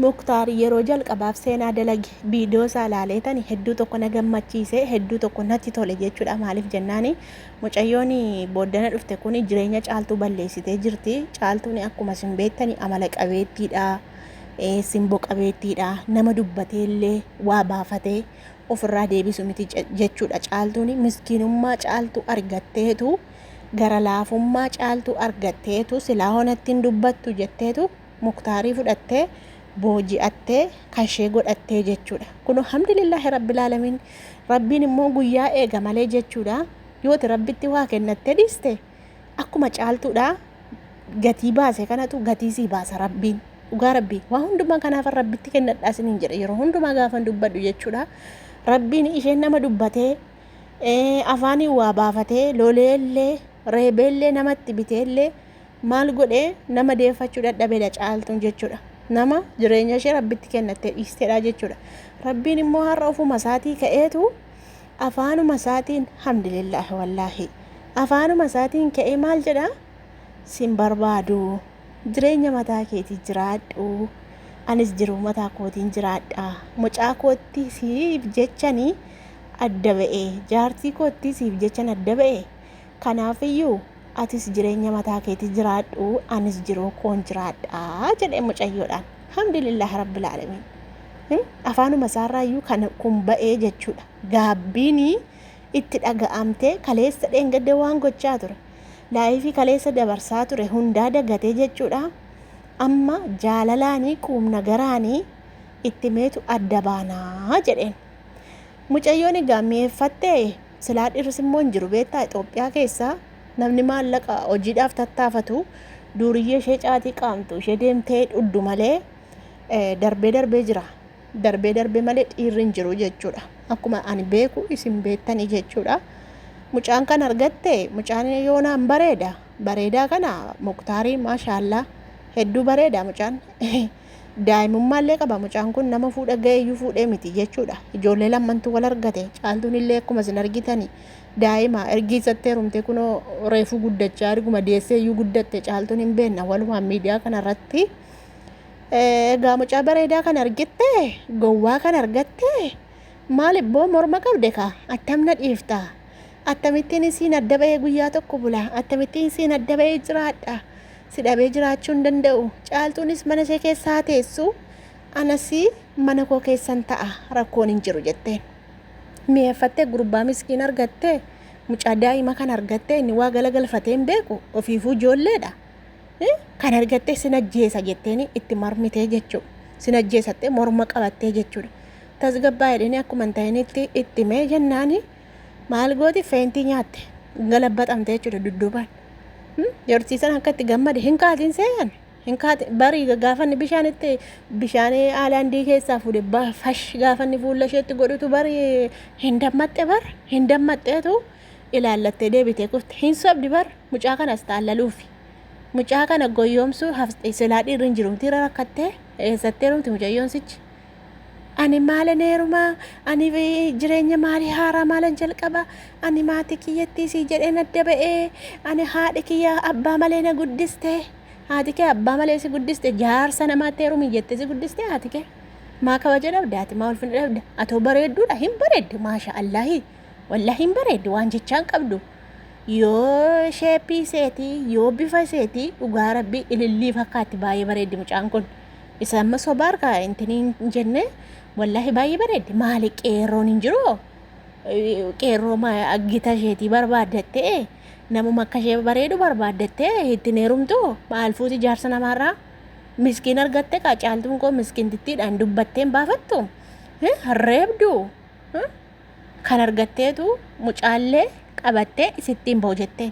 Muktaar yeroo jalqabaaf seenaa dalage viidiyoo isaa ilaaleetani hedduu tokko na gammachiise, hedduu tokko natti tole jechuudha. Maaliif jennaani mucayyoon booddana dhufte kun jireenya caaltuu balleessitee jirti. Caaltuun akkuma isin beektani amala qabeettiidha, simboo qabeettiidha, nama dubbatee illee waa baafatee ofirraa deebisu miti jechuudha. Caaltuun miskiinummaa caaltuu argatteetu, gara laafummaa caaltuu argatteetu, silaa honattiin dubbattu jetteetu Muktaarii fudhattee booji'attee kan ishee godhattee jechuudha. Kun alhamdulillahi rabbil alamin. Rabbiin immoo guyyaa eega malee jechuudha. Yooti rabbitti waa kennattee dhiiste akkuma caaltuudha gatii baase kanatu gatii sii baasa rabbiin. Dhugaa rabbii waa hundumaa kanaaf rabbitti kennadhaa isiniin jedhe yeroo hundumaa gaafan dubbadhu jechuudha. Rabbiin isheen nama dubbatee afaanii waa baafatee loleellee reebeellee namatti biteellee maal godhee nama deeffachuu dadhabeedha caaltuun jechuudha. Nama jireenya ishee rabbitti kennattee dhiisteedha jechuudha. Rabbiin immoo har'a ofuma isaatii ka'eetu afaanuma isaatiin alhamdulillah wallaahi afaanuma isaatiin ka'ee maal jedha sin barbaadu jireenya mataa keetii jiraadhu anis jiru mataa kootiin jiraadha mucaa kootti siif jechanii adda ba'ee jaartii kootti siif jechan adda ba'ee kanaafiyyuu atis jireenya mataa keetii jiraadhu anis jiru koon jiraadha jedhee mucayyoodhaan alhamdulillah rabbil alamin. Afaanuma isaarraayyuu kan kun ba'ee jechuudha. Gaabbiin itti dhaga'amtee kaleessa dheengadde waan gochaa ture laayifii kaleessa dabarsaa ture hundaa dagatee jechuudha. Amma jaalalaanii quumna garaanii itti meetu adda baanaa jedheen. Mucayyoon egaa mi'eeffattee silaa dhirris immoo hin jiru beektaa Itoophiyaa keessaa namni maallaqa hojiidhaaf tattaafatu duuriyyee ishee caatii qaamtu ishee deemtee dhuddu malee darbee jira. Darbee malee dhiirri hin jiru jechuudha. Akkuma ani beeku isin beektanii jechuudha. Mucaan kan argatte mucaan yoonaan bareedaa kana Muktaarii maashaallah hedduu bareeda mucaan. Daa'imummaallee qaba mucaan kun nama fuudha ga'eeyyuu fuudhee miti jechuudha. Ijoollee lammantu wal argate caaltuun illee akkuma isin argitani daa'ima ergiisattee rumte kunoo reefuu guddachaa erguma deesseeyyuu guddatte caaltuun hin beekna walumaan miidiyaa kanarratti. Egaa mucaa bareedaa kan argitte gowwaa kan argatte maal ibboo morma qabde kaa attamna dhiifta attamittiin isiin adda ba'ee guyyaa tokko bula attamittiin isiin adda ba'ee jiraadha si dhabee jiraachuu hin danda'u caaltuunis mana ishee keessaa teessu anasii mana koo keessan ta'a rakkoon hin jiru jetteen. Mi'eeffattee gurbaa miskiin argatte mucaa daa'ima kan argatte inni waa galagalfatee hin beeku ofiifuu ijoolleedha. Kan argatte sin ajjeesa jetteeni itti marmitee jechuudha. Sin ajjeesattee morma qabattee jechuudha. Tasgabbaa jedhanii akkuma hin ta'initti itti mee jennaani maal gooti feentii nyaatte galabbaxamte jechuudha dudduubaan. Yorsiisan akka itti gammade hin kaatiin seeyan hin kaate barii gaafanni bishaan aalaandii keessaa fuudhe fash gaafanni fuula isheetti godhutu barii hin dammaxxeetu ilaallattee deebitee kufte hin sobdi bar mucaa kanas taallaluufi. Mucaa kana goyyoomsuu silaa dhiirri hin jirumti irra rakkattee eessattee rumti mucayyoonsichi. Ani maalan heerumaa ani jireenya maalii haaraa maalan jalqaba ani maatii kiyyattii sii jedheen adda ba'ee ani haadhi kiyya abbaa malee na guddiste haati kee abbaa malee si guddiste jaarsa namaatti heerumii jettee si guddiste haati kee maa kabaja dhabde ati maa ulfina dhabde atoo bareedduudha hin bareeddi maasha Allaahi wallahi hin bareeddi waan jechaan qabdu. Yoo sheeppii seetii yoo bifa seetii dhugaa rabbii ilillii fakkaatti baay'ee bareeddi mucaan kun. Isa amma sobaar kaa intiniin jenne wallahi baay'ee bareeddi maali qeerroon hin jiru qeerroo gita isheetii barbaaddattee namuma akka ishee bareedu barbaaddattee ittiin heerumtu maal fuuti jaarsa namaarraa miskiin argatte kaa caaltuun koo miskiintittiidhaan dubbatteen baafattu harreebdu kan argatteetu mucaallee qabattee isittiin ba'u jettee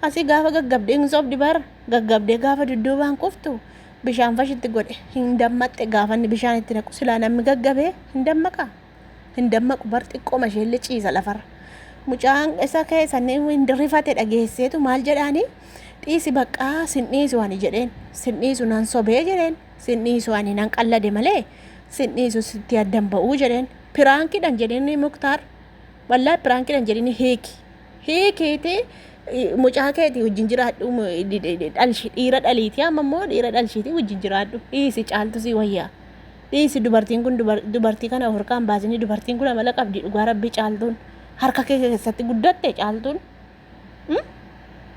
asii gaafa gaggabdee hin sobdi bar gaggabdee gaafa dudduubaan kuftu bishaan fashitti godhe hin dammaxxe gaafanni bishaan itti naqu silaa namni gaggabee hin dammaqu bar xiqqooma isheellee ciisa lafarra. Mucaan isa keessanii hin rifate dhageesseetu maal jedhaanii dhiisi baqqaa sin dhiisu ani jedheen sin dhiisu nan sobee jedheen sin dhiisu ani nan qallade malee sin dhiisu sitti addan ba'uu jedheen piraankiidhaan jedheen Muktaar wallahi piraankiidhaan jedheen hiikiiti mucaa keetii wajjin jiraadhu dhiira dhaliitii amma immoo dhiira dhalshiitii wajjin jiraadhu dhiisi caaltu si wayyaa dhiisi dubartiin kun dubartii kana of harkaan baasanii dubartiin kun amala qabdi dhugaa rabbii caaltuun harka kee keessatti guddatte caaltuun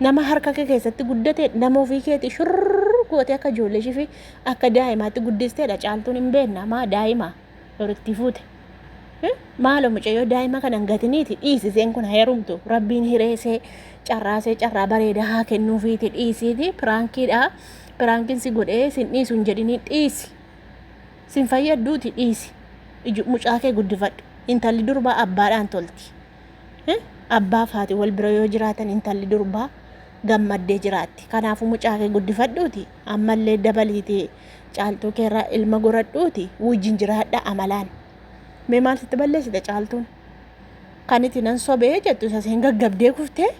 nama harka kee keessatti guddate nama ofii keetii shurr gootee akka ijoollee ishii fi akka daa'imaatti guddisteedha caaltuun hin beekna maa daa'ima yoritti fuute maalo mucayyoo daa'ima kana hin gatiniiti dhiisiseen kun heerumtu rabbiin hireesee carraa bareedaa haa kennuufiiti dhiisiiti piraankiidha piraankiin si godhee sin dhiisu hin jedhini dhiisi sin fayyadduuti dhiisi mucaa kee guddifadhu intalli durbaa abbaadhaan tolti abbaa faati wal bira yoo jiraatan intalli durbaa gammaddee jiraatti kanaafuu mucaa kee guddifadhuuti ammallee dabaliiti caaltuu keerraa ilma goradhuuti wujjin jiraadha amalaan mee maal sitti balleessite caaltuun kan itti nan sobee jettu isa seen gaggabdee kuftee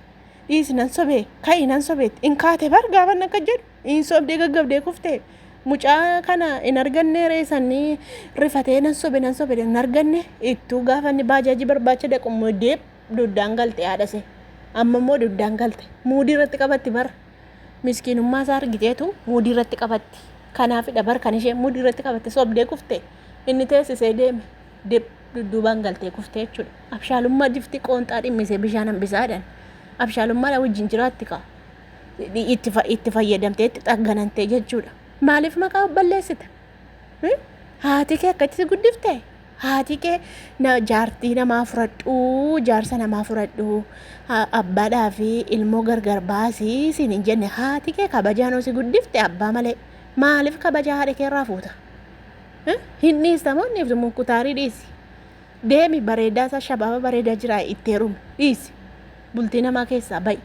dhiisi nan sobee ka'i nan sobeetti in kaate bar gaafa akka jedhu in sobdee gaggabdee kuftee mucaa kana in arganne reessanii rifatee nan sobe in arganne ittuu gaafa inni baajaajii barbaacha dhaqummoo deeb duddaan galte haadhase amma immoo duddaan galte muudii irratti qabatti bar miskiinummaa isaa argiteetu muudii irratti qabatti kanaafidha bar kan ishee muudii irratti qabatte sobdee kufte inni teessisee deeme deeb dudduubaan galtee kufte jechuudha abshaalummaa difti qoonxaa dhimmisee bishaan hambisaadhaan abshaalummaadha wajjin jiraatti ka itti fayyadamtee itti xagganantee jechuudha maaliif maqaa balleessite haati kee akkatti guddifte haati kee jaartii namaa fudhadhuu jaarsa namaa fudhadhuu abbaadhaa fi ilmoo gargar baasii siin hin jenne haati kee kabajaan si guddifte abbaa malee maaliif kabajaa haadha kee irraa fuuta hin dhiistamoonni fi munkutaarii dhiisi deemi bareedaa isaa shabaaba bareedaa jira itti heerume dhiisi bultii namaa keessaa ba'i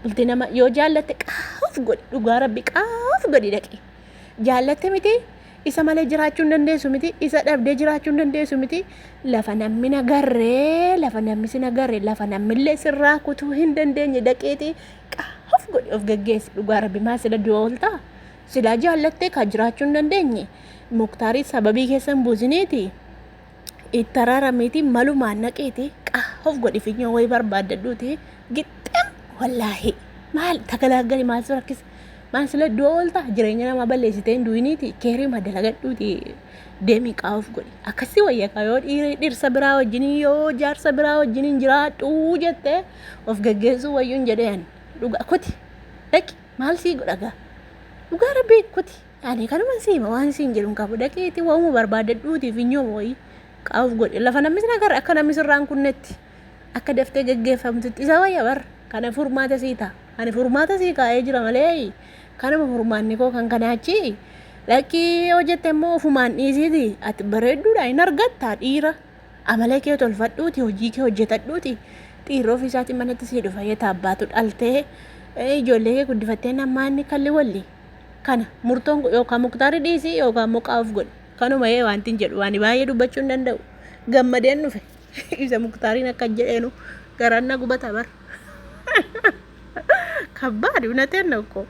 bultii namaa yoo jaallatte qaaf godhi dhugaa rabbi qaaf godhi dhaqi jaallatte miti isa malee jiraachuu hin dandeessu miti isa dhabdee jiraachuu hin dandeessu miti lafa namni nagarree lafa namni si nagarree lafa namnillee sirraa kutuu hin dandeenye dhaqeeti qaaf godhi of geggeessi dhugaa rabbi maa sila du'a ooltaa sila jaallatte kan jiraachuu hin dandeenye muktaarii sababii keessan buusiniiti itti araaramiiti malumaan naqeeti qaaf godhi finyoo wayii barbaaddadhuuti gixxam wallaahi maal tagalaagali maal si rakkisa maal sila du'a ooltaa jireenya namaa balleessitee hin duwiniiti keerii madalagadhuuti deemii qaaf godhi akkasii wayyakaa yoo dhirsa biraa wajjiniin yoo jaarsa biraa wajjiniin jiraadhuu jettee of geggeessuu wayyuun jedheen dhugaa kuti dhaqi maal sii godhagaa dhugaa rabbii kuti ani kanuma siima waan siin jedhuun qabu dhaqeeti waamuu barbaadadhuuti finyooma wayii qaaf godhi lafa namni sin agarre akka namni sirraan kunnetti akka daftee geggeeffamtutti isa wayya bar kana furmaata sii ta'a ani furmaata sii kaa'ee jira malee kanuma furmaanni koo kan kanaachi lakkii yoo jette immoo ofumaan dhiisiiti ati bareedduudha hin argatta dhiira amala kee tolfadhuuti hojii kee hojjetadhuuti dhiirri ofiisaatiin manatti sii dhufa yeeta abbaatu dhaltee ijoollee kee guddifattee nammaanni kalli walli kana murtoon yookaan muktaarii dhiisii yookaan immoo qaaf godhi kanuma wanti hin jedhu waan baay'ee dubbachuu hin danda'u gammadeen dhufe isa muktaariin akka jedheenu garanna gubata bar kabbaadhi unateen nakko